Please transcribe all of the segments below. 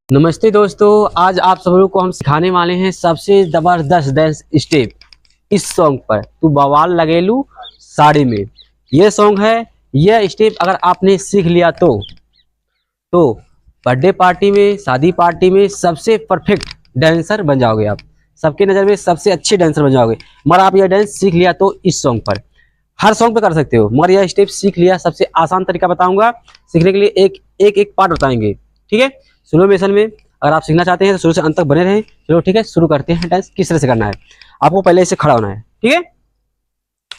नमस्ते दोस्तों, आज आप सब लोग को हम सिखाने वाले हैं सबसे ज़बरदस्त डांस स्टेप इस सॉन्ग पर तू बवाल लगेलू साड़ी में। ये सॉन्ग है। यह स्टेप अगर आपने सीख लिया तो बर्थडे पार्टी में, शादी पार्टी में सबसे परफेक्ट डांसर बन जाओगे। आप सबके नज़र में सबसे अच्छे डांसर बन जाओगे। मगर आप यह डांस सीख लिया तो इस सॉन्ग पर, हर सॉन्ग पे कर सकते हो, मगर यह स्टेप सीख लिया। सबसे आसान तरीका बताऊंगा सीखने के लिए, एक पार्ट बताएंगे, ठीक है। स्लो मोशन में अगर आप सीखना चाहते हैं तो शुरू से अंत तक बने रहें। चलो ठीक है, शुरू करते हैं। डांस किस तरह से करना है, आपको पहले इसे खड़ा होना है, ठीक है।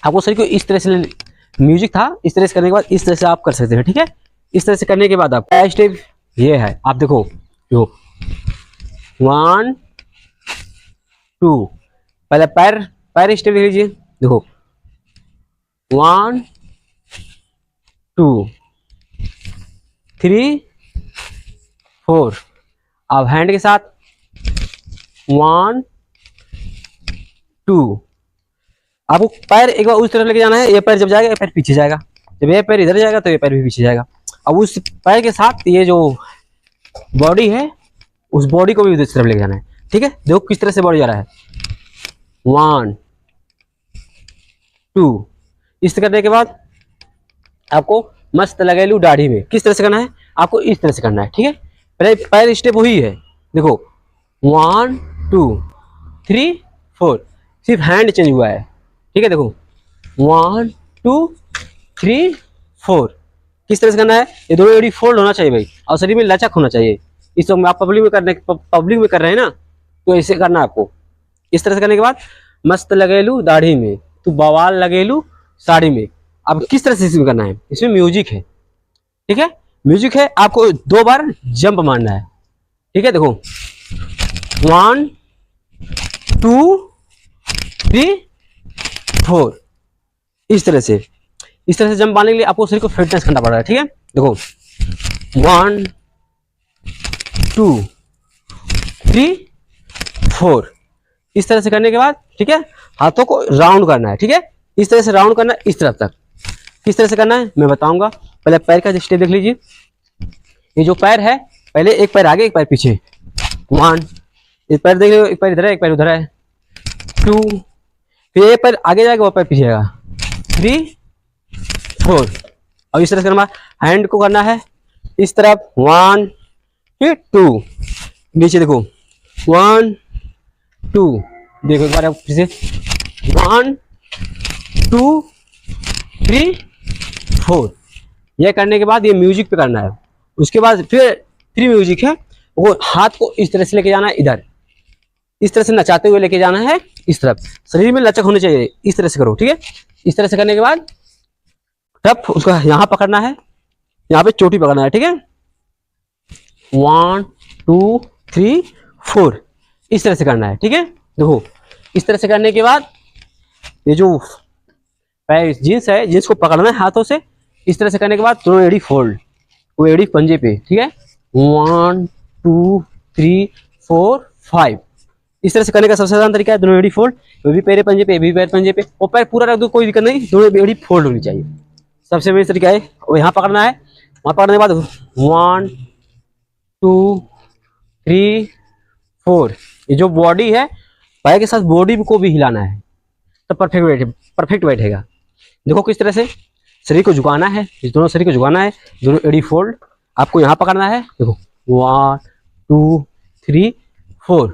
आपको शरीर को इस तरह से, म्यूजिक था इस तरह से करने के बाद इस तरह से आप कर सकते हैं, ठीक है। इस तरह से करने के बाद आपका स्टेप ये है, आप देखो 1 2, पहले पैर स्टेप देख लीजिए, देखो 1 2 3 4। अब हैंड के साथ 1 2। आपको पैर एक बार उस तरफ लेके जाना है। ये पैर जब जाएगा ये पैर पीछे जाएगा, जब ये पैर इधर जाएगा तो ये पैर भी पीछे जाएगा। अब उस पैर के साथ ये जो बॉडी है उस बॉडी को भी उस तरफ लेके जाना है, ठीक है। देखो किस तरह से बॉडी जा रहा है, 1 2। इस तरह करने के बाद आपको मस्त लगेलू दाढ़ी में किस तरह से करना है, आपको इस तरह से करना है, ठीक है। पहले पैर स्टेप वही है, देखो 1 2 3 4, सिर्फ हैंड चेंज हुआ है, ठीक है। देखो 1 2 3 4 किस तरह से करना है। ये दोनों एडी फोल्ड होना चाहिए भाई, और शरीर में लचक होना चाहिए। इस समय आप पब्लिक में कर रहे हैं ना, तो ऐसे करना है आपको। इस तरह से करने के बाद मस्त लगेलू दाढ़ी में, तू बवाल लगेलू साड़ी में। अब किस तरह से इसमें करना है, इसमें म्यूजिक है, ठीक है। म्यूजिक है, आपको 2 बार जंप मारना है, ठीक है। देखो 1 2 3 4, इस तरह से जंप मारने के लिए आपको शरीर को फिटनेस करना पड़ रहा है, ठीक है। देखो 1 2 3 4, इस तरह से करने के बाद, ठीक है, हाथों को राउंड करना है, ठीक है। इस तरह से राउंड करना है, इस तरफ तक। किस तरह से करना है मैं बताऊंगा। पहले पैर का स्टेप देख लीजिए। ये जो पैर है, पहले एक पैर आगे एक पैर पीछे, 1। एक पैर देख लो, एक पैर इधर है एक पैर उधर है, 2। फिर एक पैर आगे जाएगा वो पैर पीछे जाएगा, 3 4। और इस तरह से करना, हैंड को करना है इस तरफ, 1 फिर 2। नीचे देखो 1 2, देखो एक बार फिर से 1 2 3 4। यह करने के बाद ये म्यूजिक पे करना है। उसके बाद फिर म्यूजिक है, वो हाथ को इस तरह से लेके जाना है, इधर इस तरह से नचाते हुए लेके जाना है इस तरफ। शरीर में लचक होनी चाहिए, इस तरह से करो, ठीक है। इस तरह से करने के बाद तब उसको यहाँ पकड़ना है, यहाँ पे चोटी पकड़ना है, ठीक है। 1 2 3 4, इस तरह से करना है, ठीक है। देखो इस तरह से करने के बाद ये जो जींस है, जींस को पकड़ना है हाथों से। इस तरह से करने के बाद दोनों एड़ी फोल्ड, वो एड़ी पंजे पे, ठीक है। 1 2 3 4 5, इस तरह से करने का सबसे आसान तरीका है, दोनों एड़ी फोल्ड। वो भी पैर पंजे पे, भी पैर पंजे पे, वो पैर पूरा रख दो, कोई दिक्कत नहीं, दोनों एड़ी फोल्ड होनी चाहिए। सबसे बेस्ट तरीका है, वो यहाँ पकड़ना है, वहाँ पकड़ने के बाद 1 2 3 4। ये जो बॉडी है, पैर के साथ बॉडी को भी हिलाना है, तो परफेक्ट बैठेगा। देखो किस तरह से शरीर को झुकाना है, इस दोनों शरीर को झुकाना है, दोनों एडी फोल्ड आपको यहाँ पकड़ना है। देखो 1 2 3 4।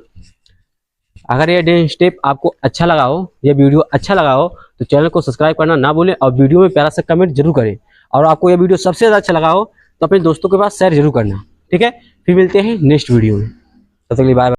अगर ये डांस स्टेप आपको अच्छा लगा हो, ये वीडियो अच्छा लगा हो, तो चैनल को सब्सक्राइब करना ना भूलें, और वीडियो में प्यारा सा कमेंट जरूर करें। और आपको ये वीडियो सबसे ज़्यादा अच्छा लगा हो तो अपने दोस्तों के पास शेयर जरूर करना, ठीक है। फिर मिलते हैं नेक्स्ट वीडियो में, तब तक के लिए बाय।